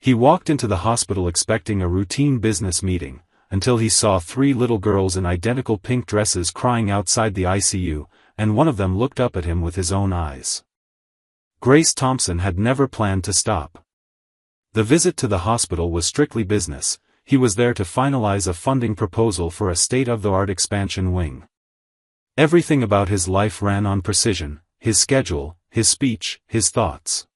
He walked into the hospital expecting a routine business meeting, until he saw 3 little girls in identical pink dresses crying outside the ICU, and one of them looked up at him with his own eyes. Grace Thompson had never planned to stop. The visit to the hospital was strictly business. He was there to finalize a funding proposal for a state-of-the-art expansion wing. Everything about his life ran on precision: his schedule, his speech, his thoughts.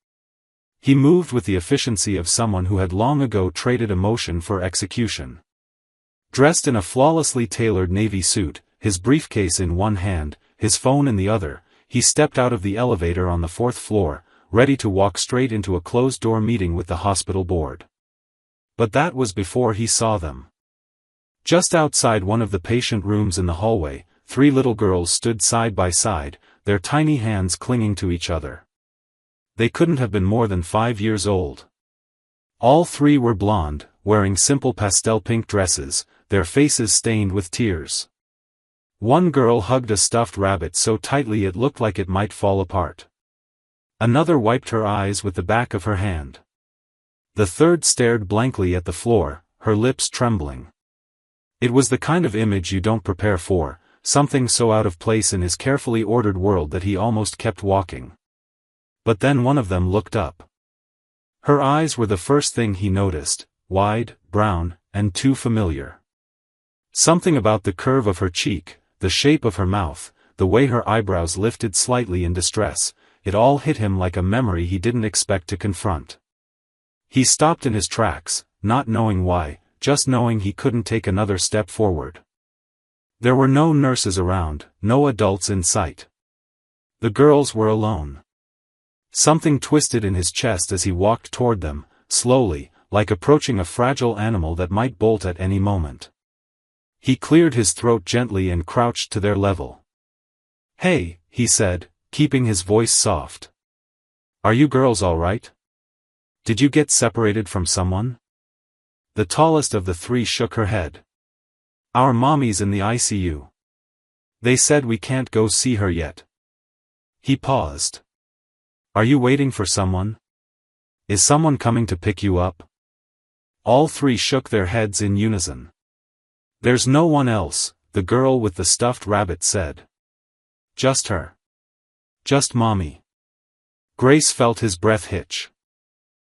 He moved with the efficiency of someone who had long ago traded emotion for execution. Dressed in a flawlessly tailored navy suit, his briefcase in one hand, his phone in the other, he stepped out of the elevator on the 4th floor, ready to walk straight into a closed-door meeting with the hospital board. But that was before he saw them. Just outside one of the patient rooms in the hallway, 3 little girls stood side by side, their tiny hands clinging to each other. They couldn't have been more than 5 years old. All 3 were blonde, wearing simple pastel pink dresses, their faces stained with tears. One girl hugged a stuffed rabbit so tightly it looked like it might fall apart. Another wiped her eyes with the back of her hand. The third stared blankly at the floor, her lips trembling. It was the kind of image you don't prepare for, something so out of place in his carefully ordered world that he almost kept walking. But then one of them looked up. Her eyes were the first thing he noticed, wide, brown, and too familiar. Something about the curve of her cheek, the shape of her mouth, the way her eyebrows lifted slightly in distress, it all hit him like a memory he didn't expect to confront. He stopped in his tracks, not knowing why, just knowing he couldn't take another step forward. There were no nurses around, no adults in sight. The girls were alone. Something twisted in his chest as he walked toward them, slowly, like approaching a fragile animal that might bolt at any moment. He cleared his throat gently and crouched to their level. "Hey," he said, keeping his voice soft. "Are you girls all right? Did you get separated from someone?" The tallest of the 3 shook her head. "Our mommy's in the ICU. They said we can't go see her yet." He paused. "Are you waiting for someone? Is someone coming to pick you up?" All 3 shook their heads in unison. "There's no one else," the girl with the stuffed rabbit said. "Just her. Just mommy." Grace felt his breath hitch.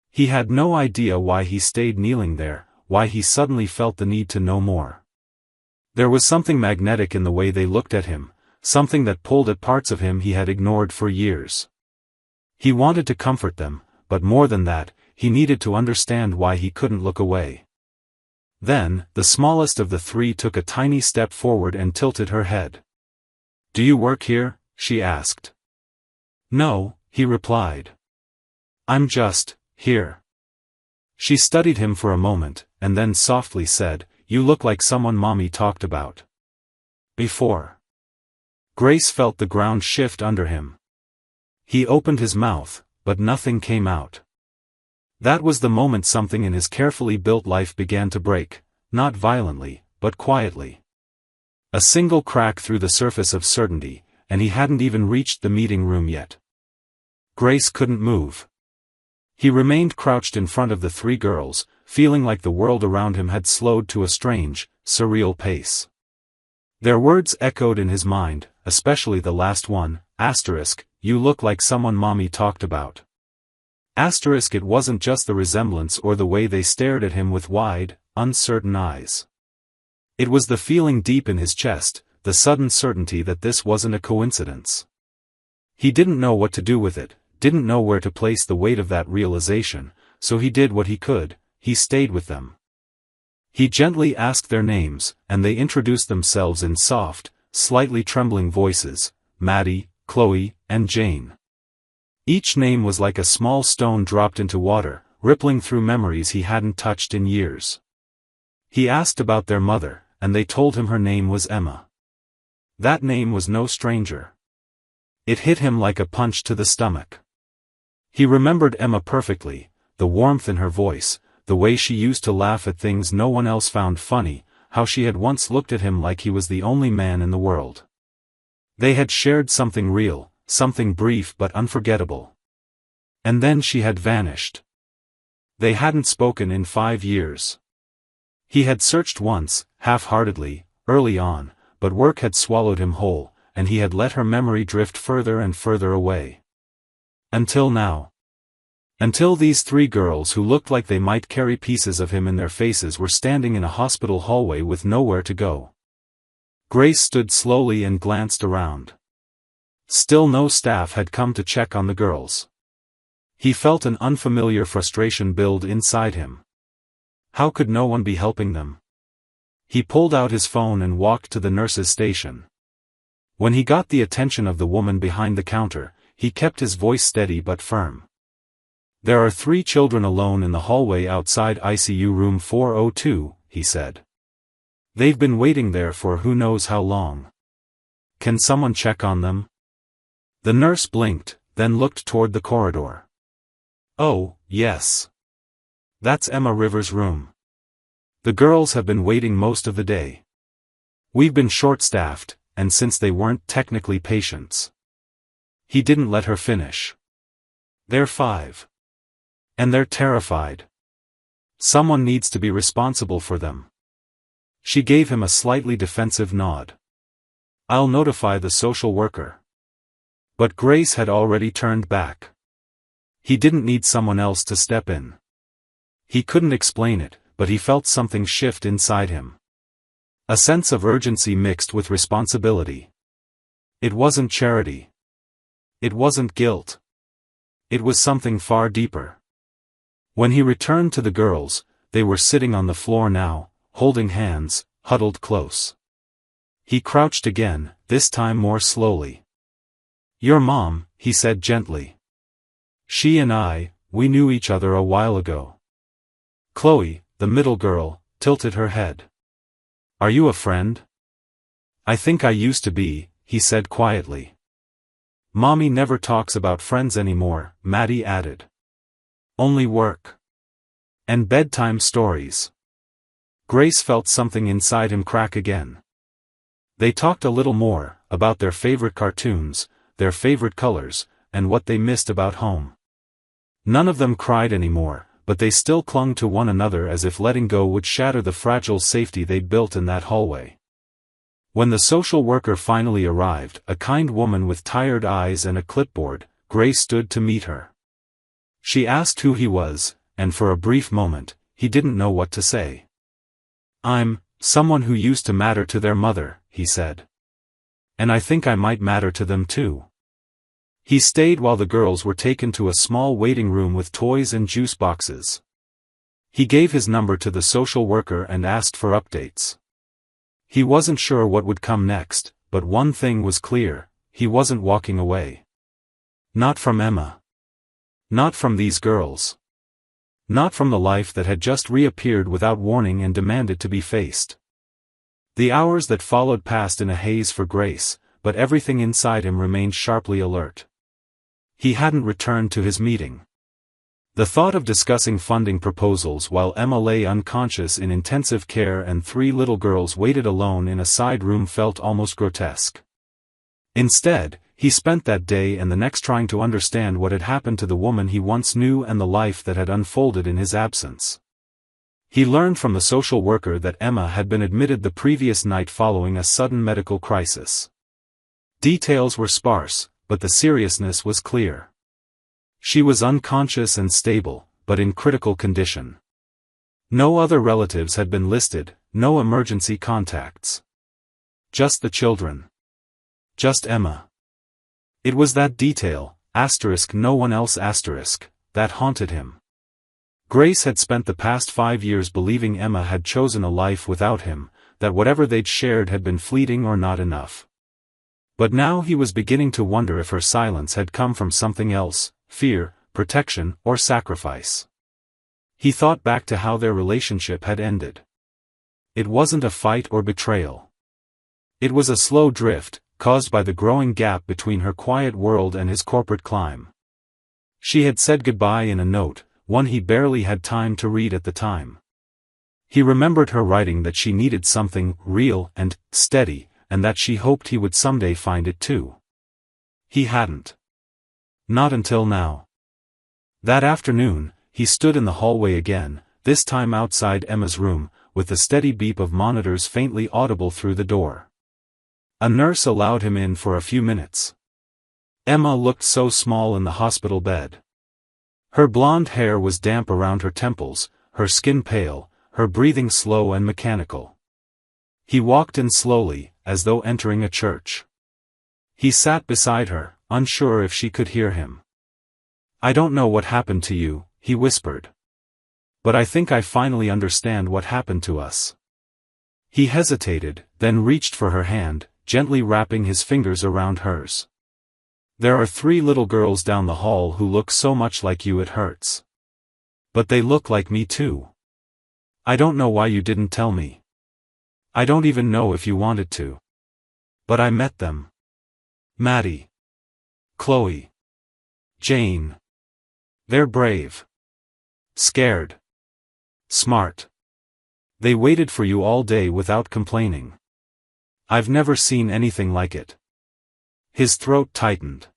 He had no idea why he stayed kneeling there, why he suddenly felt the need to know more. There was something magnetic in the way they looked at him, something that pulled at parts of him he had ignored for years. He wanted to comfort them, but more than that, he needed to understand why he couldn't look away. Then, the smallest of the 3 took a tiny step forward and tilted her head. "Do you work here?" she asked. "No," he replied. "I'm just here." She studied him for a moment, and then softly said, "You look like someone mommy talked about before." Grace felt the ground shift under him. He opened his mouth, but nothing came out. That was the moment something in his carefully built life began to break, not violently, but quietly. A single crack through the surface of certainty, and he hadn't even reached the meeting room yet. Grace couldn't move. He remained crouched in front of the 3 girls, feeling like the world around him had slowed to a strange, surreal pace. Their words echoed in his mind, especially the last one, "You look like someone mommy talked about." It wasn't just the resemblance or the way they stared at him with wide, uncertain eyes. It was the feeling deep in his chest, the sudden certainty that this wasn't a coincidence. He didn't know what to do with it, didn't know where to place the weight of that realization, so he did what he could, he stayed with them. He gently asked their names, and they introduced themselves in soft, slightly trembling voices: Maddie, Chloe, and Jane. Each name was like a small stone dropped into water, rippling through memories he hadn't touched in years. He asked about their mother, and they told him her name was Emma. That name was no stranger. It hit him like a punch to the stomach. He remembered Emma perfectly, the warmth in her voice, the way she used to laugh at things no one else found funny, how she had once looked at him like he was the only man in the world. They had shared something real, something brief but unforgettable. And then she had vanished. They hadn't spoken in 5 years. He had searched once, half-heartedly, early on, but work had swallowed him whole, and he had let her memory drift further and further away. Until now. Until these 3 girls who looked like they might carry pieces of him in their faces were standing in a hospital hallway with nowhere to go. Grace stood slowly and glanced around. Still no staff had come to check on the girls. He felt an unfamiliar frustration build inside him. How could no one be helping them? He pulled out his phone and walked to the nurse's station. When he got the attention of the woman behind the counter, he kept his voice steady but firm. "There are 3 children alone in the hallway outside ICU room 402, he said. "They've been waiting there for who knows how long. Can someone check on them?" The nurse blinked, then looked toward the corridor. "Oh, yes. That's Emma Rivers' room. The girls have been waiting most of the day. We've been short-staffed, and since they weren't technically patients." He didn't let her finish. "They're 5. And they're terrified. Someone needs to be responsible for them." She gave him a slightly defensive nod. "I'll notify the social worker." But Grace had already turned back. He didn't need someone else to step in. He couldn't explain it, but he felt something shift inside him. A sense of urgency mixed with responsibility. It wasn't charity. It wasn't guilt. It was something far deeper. When he returned to the girls, they were sitting on the floor now, holding hands, huddled close. He crouched again, this time more slowly. "Your mom," he said gently. "She and we knew each other a while ago." Chloe, the middle girl, tilted her head. "Are you a friend?" "I think I used to be," he said quietly. "Mommy never talks about friends anymore," Maddie added. "Only work. And bedtime stories." Grace felt something inside him crack again. They talked a little more, about their favorite cartoons, their favorite colors, and what they missed about home. None of them cried anymore, but they still clung to one another as if letting go would shatter the fragile safety they'd built in that hallway. When the social worker finally arrived, a kind woman with tired eyes and a clipboard, Grace stood to meet her. She asked who he was, and for a brief moment, he didn't know what to say. "I'm someone who used to matter to their mother," he said. "And I think I might matter to them too." He stayed while the girls were taken to a small waiting room with toys and juice boxes. He gave his number to the social worker and asked for updates. He wasn't sure what would come next, but one thing was clear, he wasn't walking away. Not from Emma. Not from these girls. Not from the life that had just reappeared without warning and demanded to be faced. The hours that followed passed in a haze for Grace, but everything inside him remained sharply alert. He hadn't returned to his meeting. The thought of discussing funding proposals while Emma lay unconscious in intensive care and 3 little girls waited alone in a side room felt almost grotesque. Instead, he spent that day and the next trying to understand what had happened to the woman he once knew and the life that had unfolded in his absence. He learned from the social worker that Emma had been admitted the previous night following a sudden medical crisis. Details were sparse, but the seriousness was clear. She was unconscious and stable, but in critical condition. No other relatives had been listed, no emergency contacts. Just the children. Just Emma. It was that detail, no one else, that haunted him. Grace had spent the past 5 years believing Emma had chosen a life without him, that whatever they'd shared had been fleeting or not enough. But now he was beginning to wonder if her silence had come from something else, fear, protection, or sacrifice. He thought back to how their relationship had ended. It wasn't a fight or betrayal. It was a slow drift, caused by the growing gap between her quiet world and his corporate climb. She had said goodbye in a note, one he barely had time to read at the time. He remembered her writing that she needed something real and steady, and that she hoped he would someday find it too. He hadn't. Not until now. That afternoon, he stood in the hallway again, this time outside Emma's room, with the steady beep of monitors faintly audible through the door. A nurse allowed him in for a few minutes. Emma looked so small in the hospital bed. Her blonde hair was damp around her temples, her skin pale, her breathing slow and mechanical. He walked in slowly, as though entering a church. He sat beside her, unsure if she could hear him. "I don't know what happened to you," he whispered. "But I think I finally understand what happened to us." He hesitated, then reached for her hand, gently wrapping his fingers around hers. "There are 3 little girls down the hall who look so much like you it hurts. But they look like me too. I don't know why you didn't tell me. I don't even know if you wanted to. But I met them. Maddie. Chloe. Jane. They're brave. Scared. Smart. They waited for you all day without complaining. I've never seen anything like it." His throat tightened.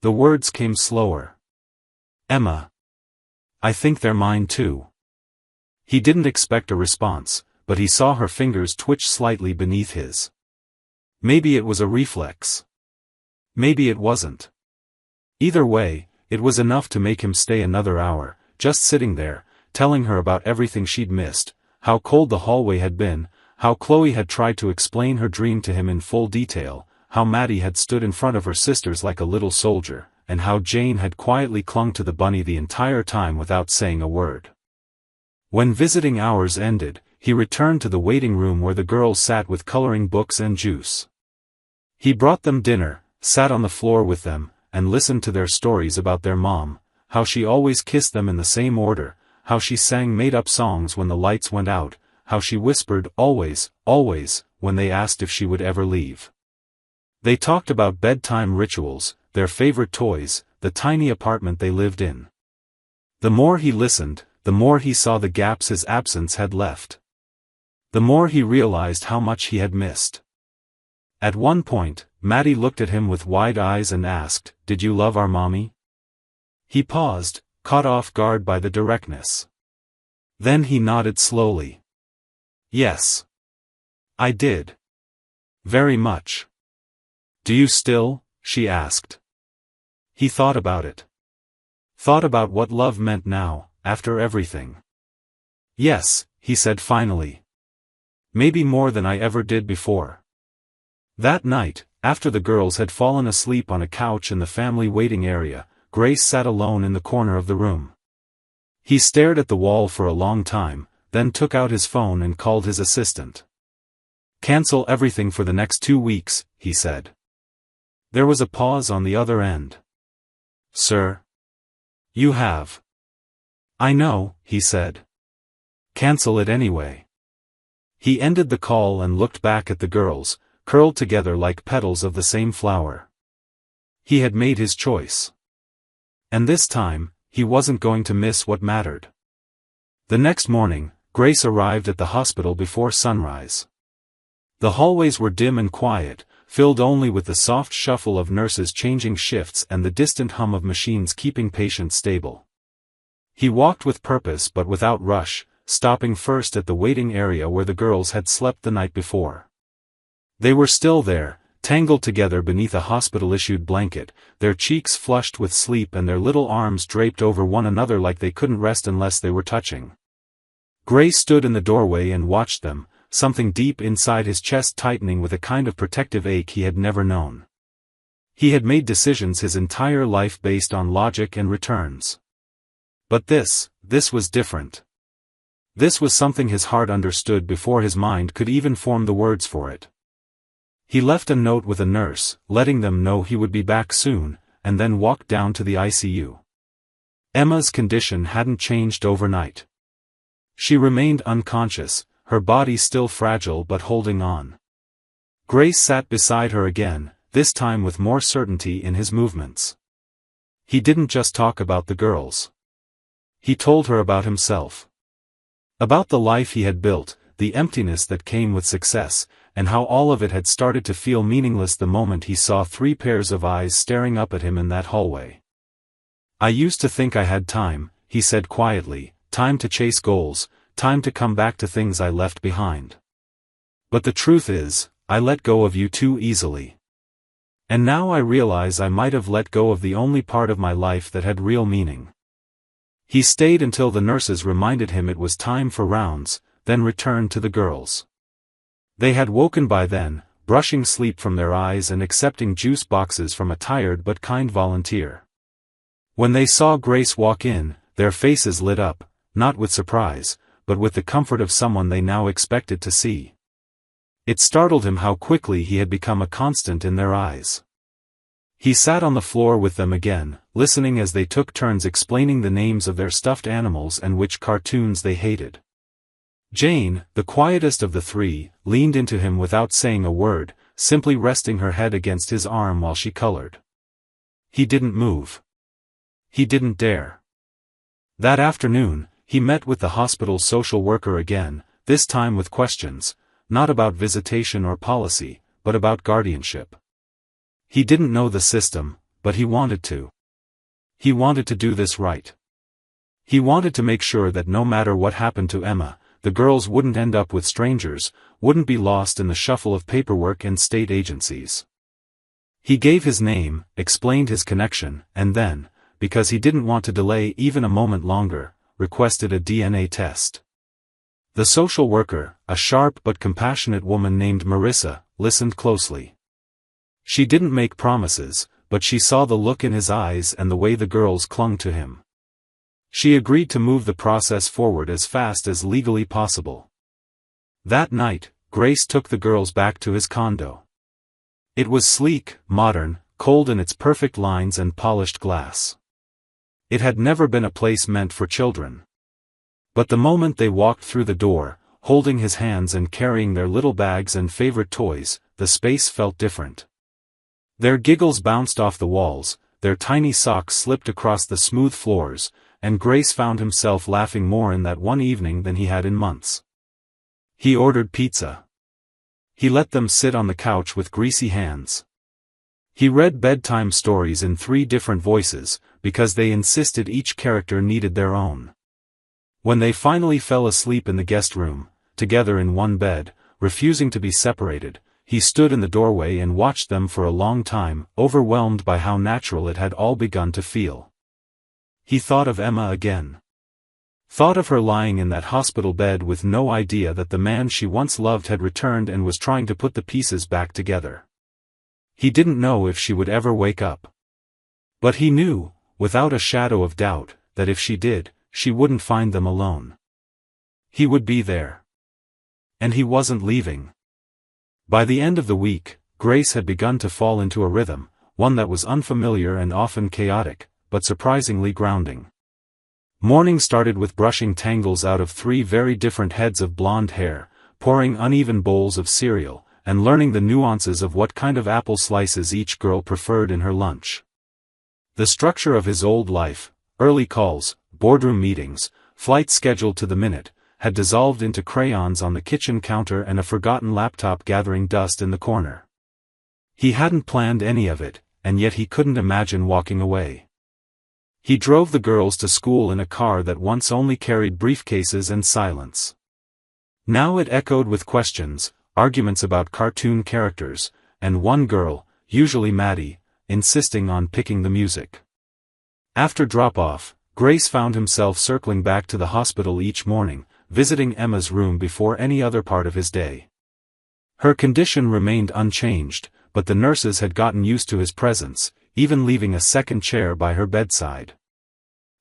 The words came slower. "Emma. I think they're mine too." He didn't expect a response, but he saw her fingers twitch slightly beneath his. Maybe it was a reflex. Maybe it wasn't. Either way, it was enough to make him stay another hour, just sitting there, telling her about everything she'd missed, how cold the hallway had been, how Chloe had tried to explain her dream to him in full detail, how Maddie had stood in front of her sisters like a little soldier, and how Jane had quietly clung to the bunny the entire time without saying a word. When visiting hours ended, he returned to the waiting room where the girls sat with coloring books and juice. He brought them dinner, sat on the floor with them, and listened to their stories about their mom, how she always kissed them in the same order, how she sang made-up songs when the lights went out, how she whispered always, always, when they asked if she would ever leave. They talked about bedtime rituals, their favorite toys, the tiny apartment they lived in. The more he listened, the more he saw the gaps his absence had left. The more he realized how much he had missed. At one point, Maddie looked at him with wide eyes and asked, "Did you love our mommy?" He paused, caught off guard by the directness. Then he nodded slowly. "Yes. I did. Very much." "Do you still?" she asked. He thought about it. Thought about what love meant now, after everything. "Yes," he said finally. "Maybe more than I ever did before." That night, after the girls had fallen asleep on a couch in the family waiting area, Grace sat alone in the corner of the room. He stared at the wall for a long time, then took out his phone and called his assistant. "Cancel everything for the next 2 weeks," he said. There was a pause on the other end. "Sir? You have." "I know," he said. "Cancel it anyway." He ended the call and looked back at the girls, curled together like petals of the same flower. He had made his choice. And this time, he wasn't going to miss what mattered. The next morning, Grace arrived at the hospital before sunrise. The hallways were dim and quiet, filled only with the soft shuffle of nurses changing shifts and the distant hum of machines keeping patients stable. He walked with purpose but without rush, stopping first at the waiting area where the girls had slept the night before. They were still there, tangled together beneath a hospital-issued blanket, their cheeks flushed with sleep and their little arms draped over one another like they couldn't rest unless they were touching. Grace stood in the doorway and watched them, something deep inside his chest tightening with a kind of protective ache he had never known. He had made decisions his entire life based on logic and returns. But this was different. This was something his heart understood before his mind could even form the words for it. He left a note with a nurse, letting them know he would be back soon, and then walked down to the ICU. Emma's condition hadn't changed overnight. She remained unconscious, her body still fragile but holding on. Grace sat beside her again, this time with more certainty in his movements. He didn't just talk about the girls. He told her about himself. About the life he had built, the emptiness that came with success, and how all of it had started to feel meaningless the moment he saw 3 pairs of eyes staring up at him in that hallway. "I used to think I had time," he said quietly, time to chase goals, time to come back to things I left behind. But the truth is, I let go of you too easily. And now I realize I might have let go of the only part of my life that had real meaning. He stayed until the nurses reminded him it was time for rounds, then returned to the girls. They had woken by then, brushing sleep from their eyes and accepting juice boxes from a tired but kind volunteer. When they saw Grace walk in, their faces lit up, not with surprise, but with the comfort of someone they now expected to see. It startled him how quickly he had become a constant in their eyes. He sat on the floor with them again, listening as they took turns explaining the names of their stuffed animals and which cartoons they hated. Jane, the quietest of the three, leaned into him without saying a word, simply resting her head against his arm while she colored. He didn't move. He didn't dare. That afternoon, he met with the hospital's social worker again, this time with questions, not about visitation or policy, but about guardianship. He didn't know the system, but he wanted to. He wanted to do this right. He wanted to make sure that no matter what happened to Emma, the girls wouldn't end up with strangers, wouldn't be lost in the shuffle of paperwork and state agencies. He gave his name, explained his connection, and then, because he didn't want to delay even a moment longer, requested a DNA test. The social worker, a sharp but compassionate woman named Marissa, listened closely. She didn't make promises, but she saw the look in his eyes and the way the girls clung to him. She agreed to move the process forward as fast as legally possible. That night, Grace took the girls back to his condo. It was sleek, modern, cold in its perfect lines and polished glass. It had never been a place meant for children. But the moment they walked through the door, holding his hands and carrying their little bags and favorite toys, the space felt different. Their giggles bounced off the walls, their tiny socks slipped across the smooth floors, and Grace found himself laughing more in that one evening than he had in months. He ordered pizza. He let them sit on the couch with greasy hands. He read bedtime stories in 3 different voices, because they insisted each character needed their own. When they finally fell asleep in the guest room, together in one bed, refusing to be separated, he stood in the doorway and watched them for a long time, overwhelmed by how natural it had all begun to feel. He thought of Emma again. Thought of her lying in that hospital bed with no idea that the man she once loved had returned and was trying to put the pieces back together. He didn't know if she would ever wake up. But he knew, without a shadow of doubt, that if she did, she wouldn't find them alone. He would be there. And he wasn't leaving. By the end of the week, Grace had begun to fall into a rhythm, one that was unfamiliar and often chaotic, but surprisingly grounding. Morning started with brushing tangles out of 3 very different heads of blonde hair, pouring uneven bowls of cereal, and learning the nuances of what kind of apple slices each girl preferred in her lunch. The structure of his old life, early calls, boardroom meetings, flights scheduled to the minute, had dissolved into crayons on the kitchen counter and a forgotten laptop gathering dust in the corner. He hadn't planned any of it, and yet he couldn't imagine walking away. He drove the girls to school in a car that once only carried briefcases and silence. Now it echoed with questions, arguments about cartoon characters, and one girl, usually Maddie, insisting on picking the music. After drop-off, Grace found himself circling back to the hospital each morning, visiting Emma's room before any other part of his day. Her condition remained unchanged, but the nurses had gotten used to his presence, even leaving a second chair by her bedside.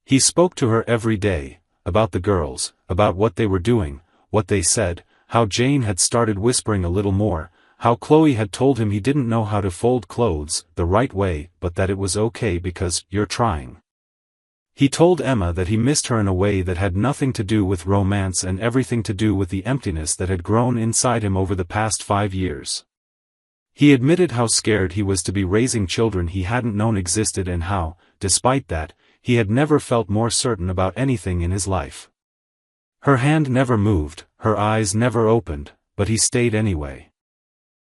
He spoke to her every day, about the girls, about what they were doing, what they said, how Jane had started whispering a little more, how Chloe had told him he didn't know how to fold clothes the right way, but that it was okay because you're trying. He told Emma that he missed her in a way that had nothing to do with romance and everything to do with the emptiness that had grown inside him over the past 5 years. He admitted how scared he was to be raising children he hadn't known existed and how, despite that, he had never felt more certain about anything in his life. Her hand never moved, her eyes never opened, but he stayed anyway.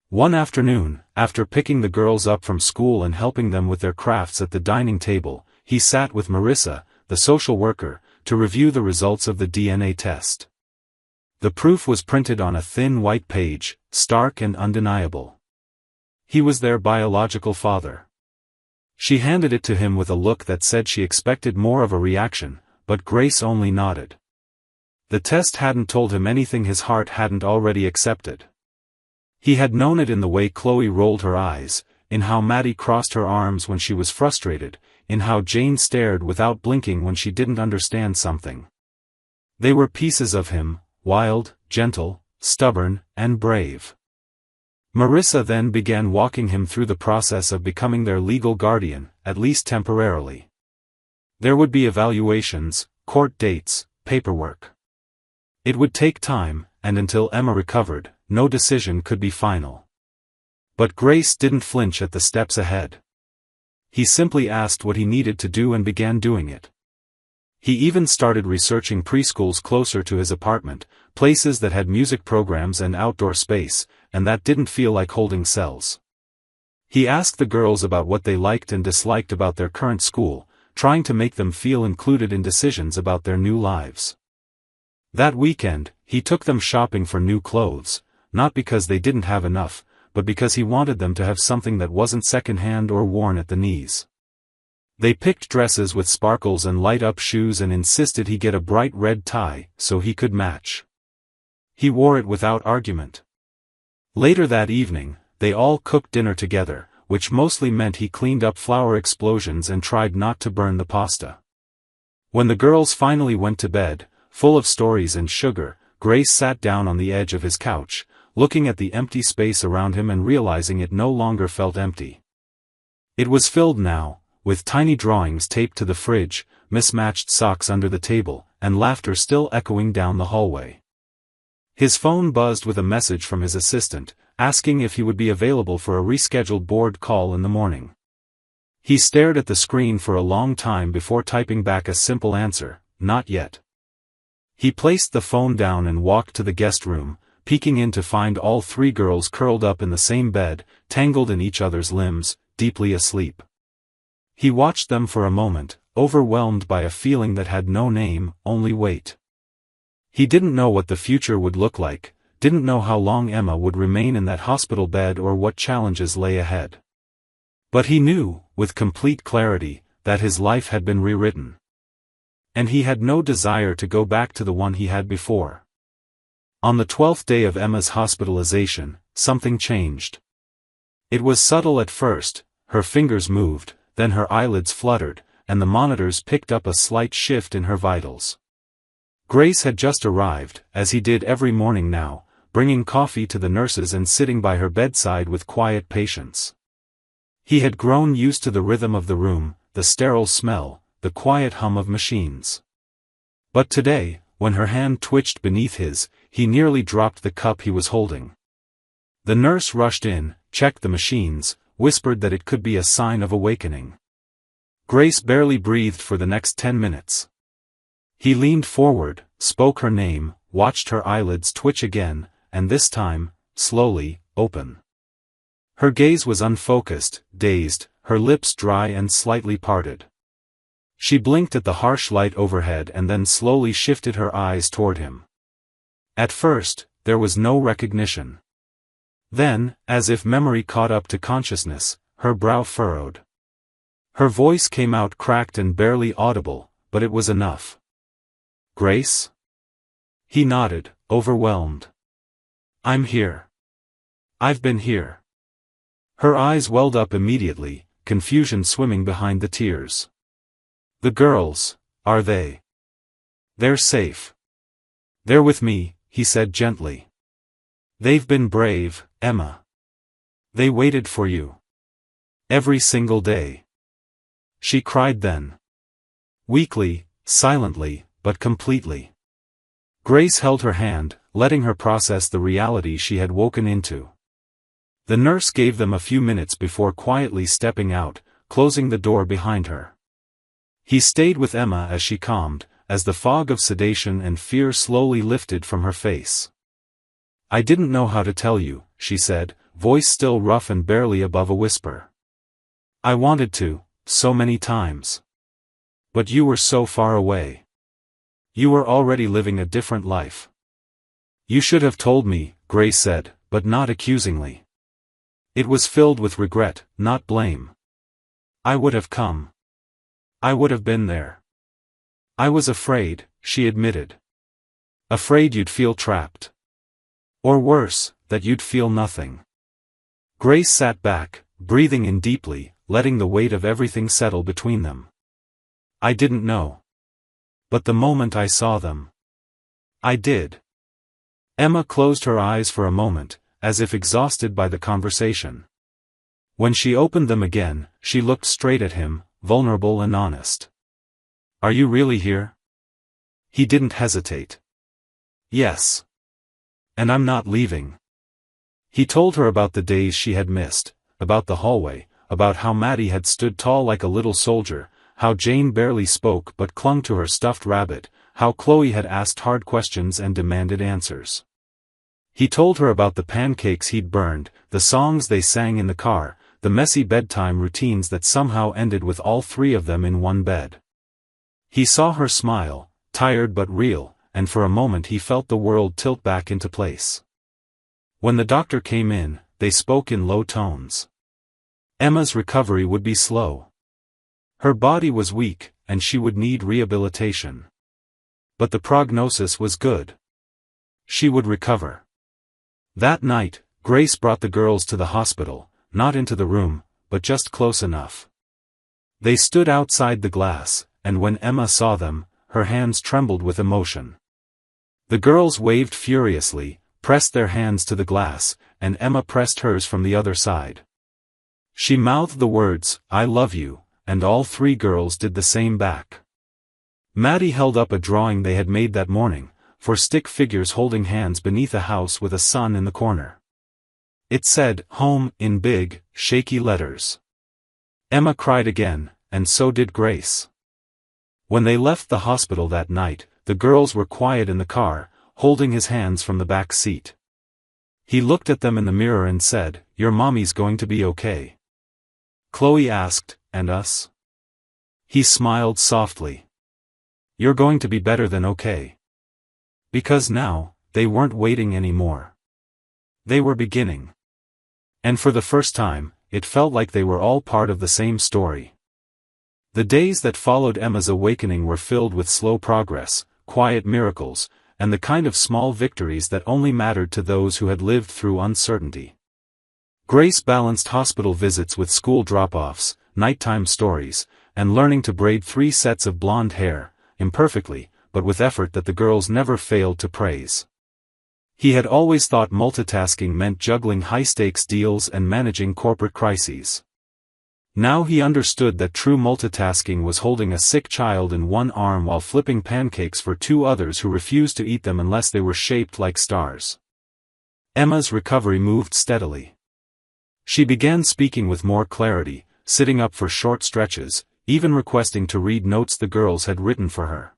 One afternoon, after picking the girls up from school and helping them with their crafts at the dining table, he sat with Marissa, the social worker, to review the results of the DNA test. The proof was printed on a thin white page, stark and undeniable. He was their biological father. She handed it to him with a look that said she expected more of a reaction, but Grace only nodded. The test hadn't told him anything his heart hadn't already accepted. He had known it in the way Chloe rolled her eyes, in how Maddie crossed her arms when she was frustrated, in how Jane stared without blinking when she didn't understand something. They were pieces of him, wild, gentle, stubborn, and brave. Marissa then began walking him through the process of becoming their legal guardian, at least temporarily. There would be evaluations, court dates, paperwork. It would take time, and until Emma recovered, no decision could be final. But Grace didn't flinch at the steps ahead. He simply asked what he needed to do and began doing it. He even started researching preschools closer to his apartment, places that had music programs and outdoor space, and that didn't feel like holding cells. He asked the girls about what they liked and disliked about their current school, trying to make them feel included in decisions about their new lives. That weekend, he took them shopping for new clothes, not because they didn't have enough, but because he wanted them to have something that wasn't secondhand or worn at the knees. They picked dresses with sparkles and light-up shoes and insisted he get a bright red tie, so he could match. He wore it without argument. Later that evening, they all cooked dinner together, which mostly meant he cleaned up flour explosions and tried not to burn the pasta. When the girls finally went to bed, full of stories and sugar, Grace sat down on the edge of his couch, looking at the empty space around him and realizing it no longer felt empty. It was filled now, with tiny drawings taped to the fridge, mismatched socks under the table, and laughter still echoing down the hallway. His phone buzzed with a message from his assistant, asking if he would be available for a rescheduled board call in the morning. He stared at the screen for a long time before typing back a simple answer, "Not yet." He placed the phone down and walked to the guest room, peeking in to find all three girls curled up in the same bed, tangled in each other's limbs, deeply asleep. He watched them for a moment, overwhelmed by a feeling that had no name, only weight. He didn't know what the future would look like, didn't know how long Emma would remain in that hospital bed or what challenges lay ahead. But he knew, with complete clarity, that his life had been rewritten. And he had no desire to go back to the one he had before. On the 12th day of Emma's hospitalization, something changed. It was subtle at first, her fingers moved, then her eyelids fluttered, and the monitors picked up a slight shift in her vitals. Grace had just arrived, as he did every morning now, bringing coffee to the nurses and sitting by her bedside with quiet patience. He had grown used to the rhythm of the room, the sterile smell, the quiet hum of machines. But today, when her hand twitched beneath his, he nearly dropped the cup he was holding. The nurse rushed in, checked the machines, whispered that it could be a sign of awakening. Grace barely breathed for the next 10 minutes. He leaned forward, spoke her name, watched her eyelids twitch again, and this time, slowly, open. Her gaze was unfocused, dazed, her lips dry and slightly parted. She blinked at the harsh light overhead and then slowly shifted her eyes toward him. At first, there was no recognition. Then, as if memory caught up to consciousness, her brow furrowed. Her voice came out cracked and barely audible, but it was enough. "Grace?" He nodded, overwhelmed. "I'm here. I've been here." Her eyes welled up immediately, confusion swimming behind the tears. "The girls, are they?" "They're safe. They're with me," he said gently. "They've been brave, Emma. They waited for you. Every single day." She cried then. Weakly, silently, but completely. Grace held her hand, letting her process the reality she had woken into. The nurse gave them a few minutes before quietly stepping out, closing the door behind her. He stayed with Emma as she calmed, as the fog of sedation and fear slowly lifted from her face. "I didn't know how to tell you," she said, voice still rough and barely above a whisper. "I wanted to, so many times. But you were so far away. You were already living a different life. You should have told me, Grace said, but not accusingly. It was filled with regret, not blame. I would have come. I would have been there. I was afraid, she admitted. Afraid you'd feel trapped. Or worse, that you'd feel nothing. Grace sat back, breathing in deeply, letting the weight of everything settle between them. I didn't know. But the moment I saw them, I did. Emma closed her eyes for a moment, as if exhausted by the conversation. When she opened them again, she looked straight at him, vulnerable and honest. Are you really here? He didn't hesitate. Yes. And I'm not leaving. He told her about the days she had missed, about the hallway, about how Maddie had stood tall like a little soldier, how Jane barely spoke but clung to her stuffed rabbit, how Chloe had asked hard questions and demanded answers. He told her about the pancakes he'd burned, the songs they sang in the car, the messy bedtime routines that somehow ended with all three of them in one bed. He saw her smile, tired but real, and for a moment he felt the world tilt back into place. When the doctor came in, they spoke in low tones. Emma's recovery would be slow. Her body was weak, and she would need rehabilitation. But the prognosis was good. She would recover. That night, Grace brought the girls to the hospital, not into the room, but just close enough. They stood outside the glass, and when Emma saw them, her hands trembled with emotion. The girls waved furiously, pressed their hands to the glass, and Emma pressed hers from the other side. She mouthed the words, "I love you," and all three girls did the same back. Maddie held up a drawing they had made that morning, for stick figures holding hands beneath a house with a sun in the corner. It said, "Home," in big, shaky letters. Emma cried again, and so did Grace. When they left the hospital that night, the girls were quiet in the car, holding his hands from the back seat. He looked at them in the mirror and said, "Your mommy's going to be okay?" Chloe asked, "And us?" He smiled softly. "You're going to be better than okay." Because now, they weren't waiting anymore. They were beginning. And for the first time, it felt like they were all part of the same story. The days that followed Emma's awakening were filled with slow progress, quiet miracles, and the kind of small victories that only mattered to those who had lived through uncertainty. Grace balanced hospital visits with school drop-offs, nighttime stories, and learning to braid 3 sets of blonde hair, imperfectly, but with effort that the girls never failed to praise. He had always thought multitasking meant juggling high-stakes deals and managing corporate crises. Now he understood that true multitasking was holding a sick child in one arm while flipping pancakes for 2 others who refused to eat them unless they were shaped like stars. Emma's recovery moved steadily. She began speaking with more clarity, sitting up for short stretches, even requesting to read notes the girls had written for her.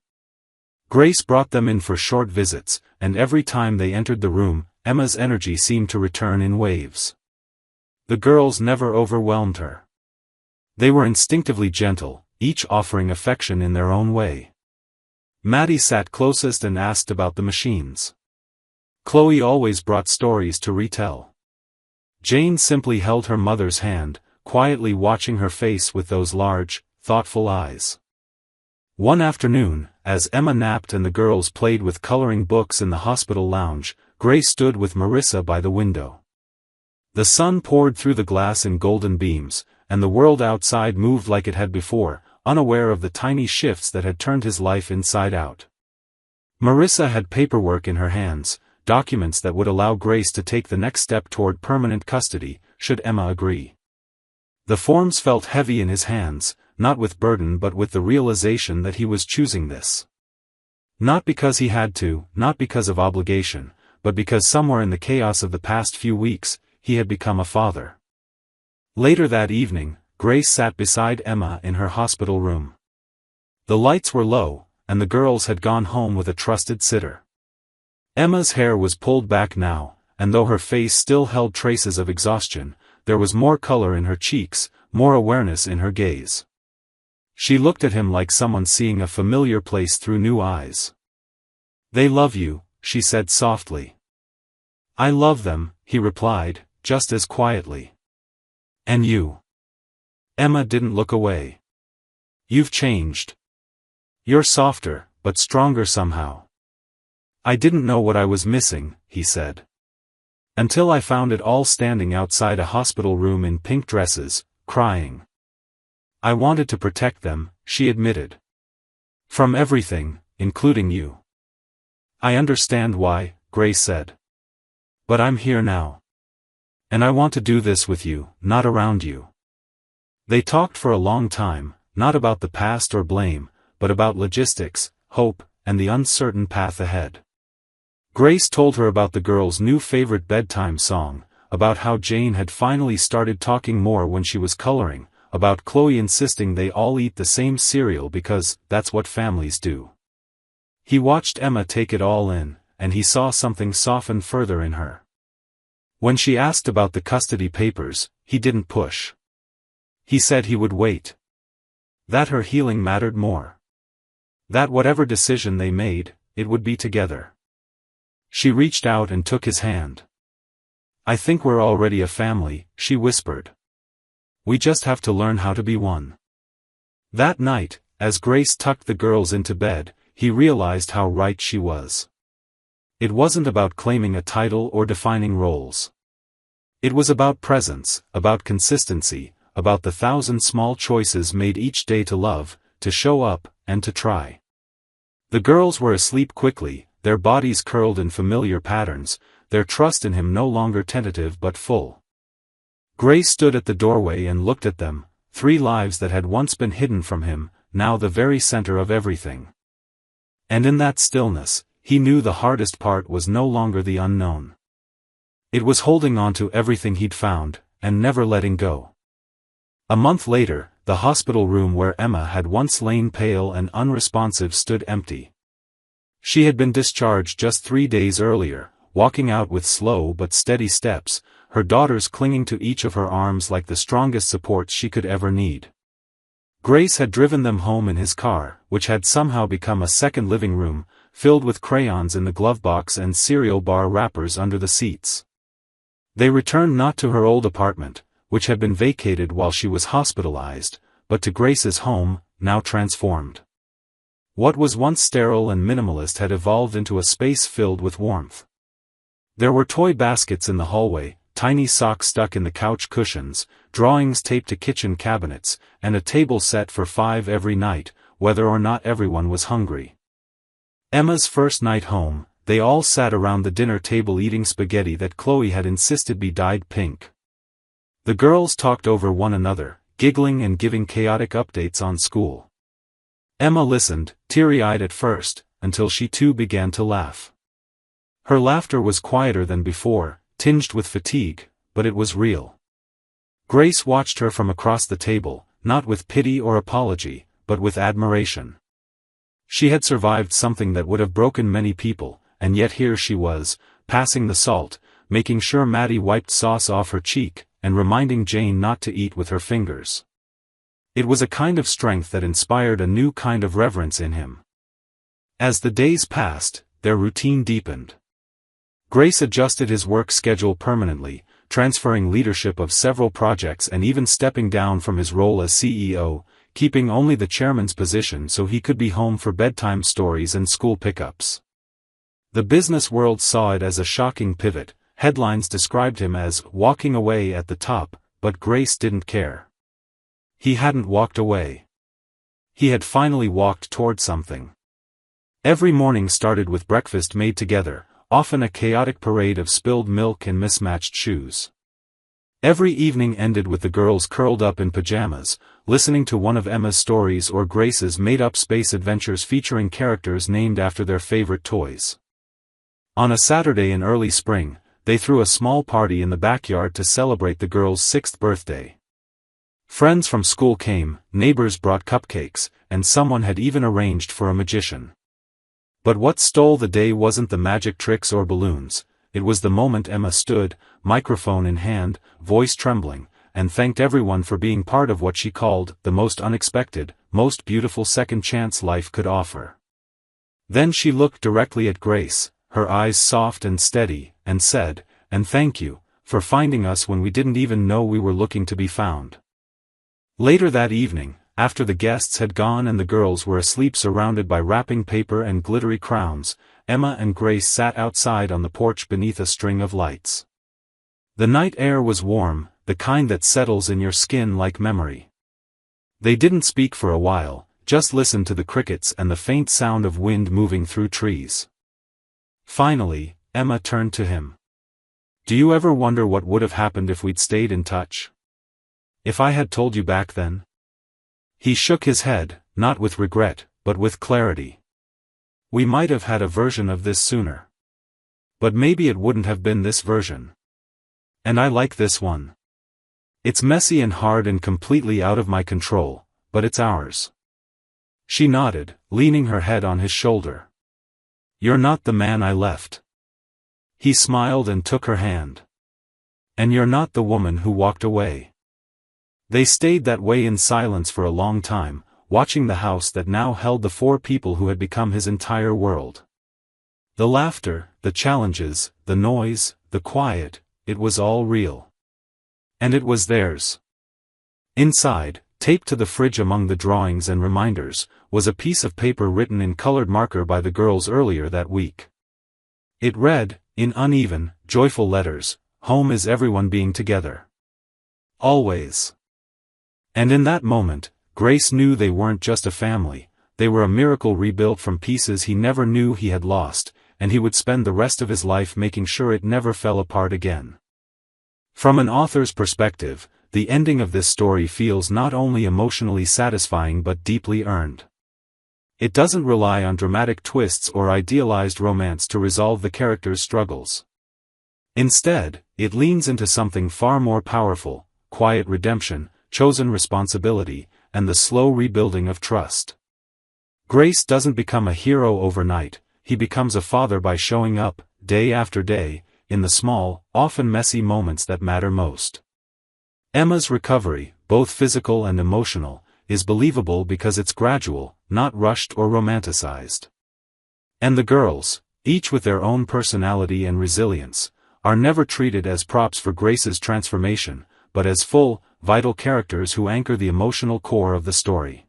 Grace brought them in for short visits, and every time they entered the room, Emma's energy seemed to return in waves. The girls never overwhelmed her. They were instinctively gentle, each offering affection in their own way. Maddie sat closest and asked about the machines. Chloe always brought stories to retell. Jane simply held her mother's hand, quietly watching her face with those large, thoughtful eyes. One afternoon, as Emma napped and the girls played with coloring books in the hospital lounge, Grace stood with Marissa by the window. The sun poured through the glass in golden beams, and the world outside moved like it had before, unaware of the tiny shifts that had turned his life inside out. Marissa had paperwork in her hands, documents that would allow Grace to take the next step toward permanent custody, should Emma agree. The forms felt heavy in his hands, not with burden but with the realization that he was choosing this. Not because he had to, not because of obligation, but because somewhere in the chaos of the past few weeks, he had become a father. Later that evening, Grace sat beside Emma in her hospital room. The lights were low, and the girls had gone home with a trusted sitter. Emma's hair was pulled back now, and though her face still held traces of exhaustion, there was more color in her cheeks, more awareness in her gaze. She looked at him like someone seeing a familiar place through new eyes. They love you, she said softly. I love them, he replied, just as quietly. And you? Emma didn't look away. You've changed. You're softer, but stronger somehow. I didn't know what I was missing, he said. Until I found it all standing outside a hospital room in pink dresses, crying. I wanted to protect them, she admitted. From everything, including you. I understand why, Grace said. But I'm here now. And I want to do this with you, not around you. They talked for a long time, not about the past or blame, but about logistics, hope, and the uncertain path ahead. Grace told her about the girl's new favorite bedtime song, about how Jane had finally started talking more when she was coloring, about Chloe insisting they all eat the same cereal because that's what families do. He watched Emma take it all in, and he saw something soften further in her. When she asked about the custody papers, he didn't push. He said he would wait. That her healing mattered more. That whatever decision they made, it would be together. She reached out and took his hand. I think we're already a family, she whispered. We just have to learn how to be one. That night, as Grace tucked the girls into bed, he realized how right she was. It wasn't about claiming a title or defining roles. It was about presence, about consistency, about the 1,000 small choices made each day to love, to show up, and to try. The girls were asleep quickly, their bodies curled in familiar patterns, their trust in him no longer tentative but full. Grace stood at the doorway and looked at them, 3 lives that had once been hidden from him, now the very center of everything. And in that stillness, he knew the hardest part was no longer the unknown. It was holding on to everything he'd found, and never letting go. A month later, the hospital room where Emma had once lain pale and unresponsive stood empty. She had been discharged just 3 days earlier, walking out with slow but steady steps, her daughters clinging to each of her arms like the strongest supports she could ever need. Grace had driven them home in his car, which had somehow become a second living room, filled with crayons in the glove box and cereal bar wrappers under the seats. They returned not to her old apartment, which had been vacated while she was hospitalized, but to Grace's home, now transformed. What was once sterile and minimalist had evolved into a space filled with warmth. There were toy baskets in the hallway, tiny socks stuck in the couch cushions, drawings taped to kitchen cabinets, and a table set for 5 every night, whether or not everyone was hungry. Emma's first night home, they all sat around the dinner table eating spaghetti that Chloe had insisted be dyed pink. The girls talked over one another, giggling and giving chaotic updates on school. Emma listened, teary-eyed at first, until she too began to laugh. Her laughter was quieter than before, tinged with fatigue, but it was real. Grace watched her from across the table, not with pity or apology, but with admiration. She had survived something that would have broken many people, and yet here she was, passing the salt, making sure Maddie wiped sauce off her cheek, and reminding Jane not to eat with her fingers. It was a kind of strength that inspired a new kind of reverence in him. As the days passed, their routine deepened. Grace adjusted his work schedule permanently, transferring leadership of several projects and even stepping down from his role as CEO, keeping only the chairman's position so he could be home for bedtime stories and school pickups. The business world saw it as a shocking pivot. Headlines described him as walking away at the top, but Grace didn't care. He hadn't walked away. He had finally walked toward something. Every morning started with breakfast made together, often a chaotic parade of spilled milk and mismatched shoes. Every evening ended with the girls curled up in pajamas, listening to one of Emma's stories or Grace's made-up space adventures featuring characters named after their favorite toys. On a Saturday in early spring, they threw a small party in the backyard to celebrate the girls' 6th birthday. Friends from school came, neighbors brought cupcakes, and someone had even arranged for a magician. But what stole the day wasn't the magic tricks or balloons, it was the moment Emma stood, microphone in hand, voice trembling, and thanked everyone for being part of what she called the most unexpected, most beautiful second chance life could offer. Then she looked directly at Grace, her eyes soft and steady, and said, "And thank you, for finding us when we didn't even know we were looking to be found." Later that evening, after the guests had gone and the girls were asleep surrounded by wrapping paper and glittery crowns, Emma and Grace sat outside on the porch beneath a string of lights. The night air was warm, the kind that settles in your skin like memory. They didn't speak for a while, just listened to the crickets and the faint sound of wind moving through trees. Finally, Emma turned to him. "Do you ever wonder what would have happened if we'd stayed in touch? If I had told you back then?" He shook his head, not with regret, but with clarity. "We might have had a version of this sooner. But maybe it wouldn't have been this version. And I like this one. It's messy and hard and completely out of my control, but it's ours." She nodded, leaning her head on his shoulder. "You're not the man I left." He smiled and took her hand. "And you're not the woman who walked away." They stayed that way in silence for a long time, watching the house that now held the 4 people who had become his entire world. The laughter, the challenges, the noise, the quiet, it was all real. And it was theirs. Inside, taped to the fridge among the drawings and reminders, was a piece of paper written in colored marker by the girls earlier that week. It read, in uneven, joyful letters, "Home is everyone being together. Always." And in that moment, Grace knew they weren't just a family, they were a miracle rebuilt from pieces he never knew he had lost, and he would spend the rest of his life making sure it never fell apart again. From an author's perspective, the ending of this story feels not only emotionally satisfying but deeply earned. It doesn't rely on dramatic twists or idealized romance to resolve the characters' struggles. Instead, it leans into something far more powerful: quiet redemption, chosen responsibility, and the slow rebuilding of trust. Grace doesn't become a hero overnight, he becomes a father by showing up, day after day, in the small, often messy moments that matter most. Emma's recovery, both physical and emotional, is believable because it's gradual, not rushed or romanticized. And the girls, each with their own personality and resilience, are never treated as props for Grace's transformation, but as full, vital characters who anchor the emotional core of the story.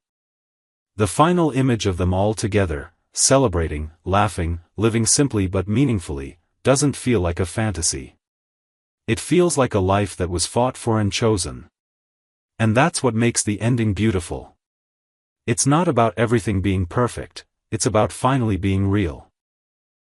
The final image of them all together, celebrating, laughing, living simply but meaningfully, doesn't feel like a fantasy. It feels like a life that was fought for and chosen. And that's what makes the ending beautiful. It's not about everything being perfect, it's about finally being real.